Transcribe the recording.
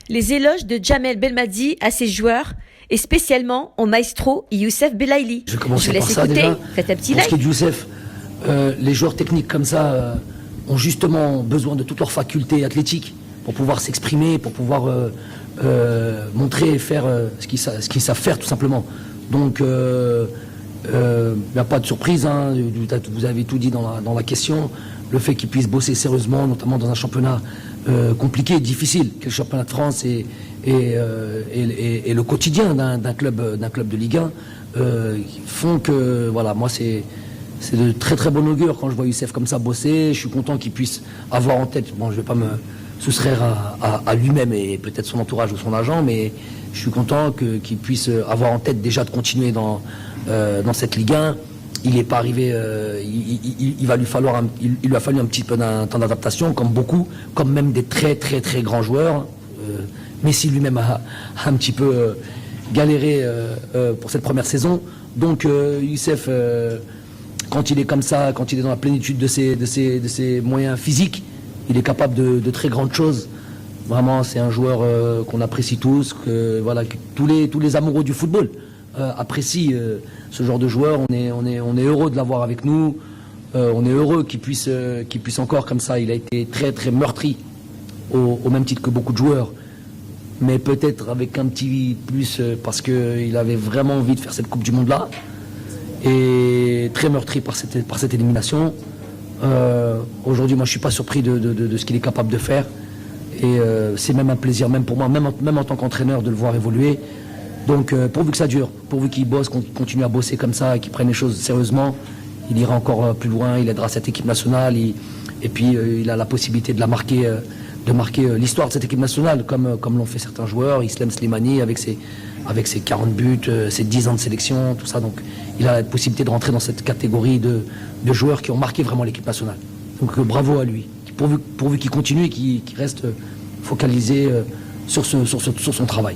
Les éloges de Djamel Belmadi à ses joueurs et spécialement au maestro Youssef Belaïli. Je vais commencer vous laisse par ça écouter, déjà. faites un petit Pour ce qui est like. de Youssef, les joueurs techniques comme ça ont justement besoin de toutes leurs facultés athlétiques pour pouvoir s'exprimer, pour pouvoir montrer et faire ce qu'ils savent faire tout simplement. Donc il n'y a pas de surprise, hein. Vous avez tout dit dans la question. Le fait qu'ils puissent bosser sérieusement, notamment dans un championnat compliqué, difficile, que le championnat de France et le quotidien d'un club de Ligue 1, font que, voilà, moi c'est de très très bon augure quand je vois Youssef comme ça bosser. Je suis content qu'il puisse avoir en tête, bon, je ne vais pas me soustraire à lui-même et peut-être son entourage ou son agent, mais je suis content qu'il puisse avoir en tête déjà de continuer dans cette Ligue 1. Il n'est pas arrivé, il lui a fallu un petit peu d'un temps d'adaptation, comme beaucoup, comme même des très très très grands joueurs. Messi lui-même a un petit peu galéré pour cette première saison. Donc Youssef, quand il est comme ça, quand il est dans la plénitude de ses moyens physiques, il est capable de très grandes choses. Vraiment, c'est un joueur qu'on apprécie tous, que tous les amoureux du football apprécient ce genre de joueur. On est heureux de l'avoir avec nous. On est heureux qu'il puisse encore comme ça. Il a été très très meurtri, au même titre que beaucoup de joueurs, mais peut-être avec un petit plus parce qu'il avait vraiment envie de faire cette Coupe du Monde là, et très meurtri par cette élimination. Aujourd'hui, moi je suis pas surpris de ce qu'il est capable de faire, et c'est même un plaisir, même pour moi, même en tant qu'entraîneur, de le voir évoluer. Donc pourvu que ça dure, pourvu qu'il bosse, qu'on continue à bosser comme ça et qu'il prenne les choses sérieusement, il ira encore plus loin, il aidera cette équipe nationale, et puis il a la possibilité de marquer l'histoire de cette équipe nationale, comme l'ont fait certains joueurs, Islam Slimani avec ses 40 buts, ses 10 ans de sélection, tout ça. Donc il a la possibilité de rentrer dans cette catégorie de joueurs qui ont marqué vraiment l'équipe nationale. Donc bravo à lui, pourvu qu'il continue et qu'il reste focalisé sur son travail.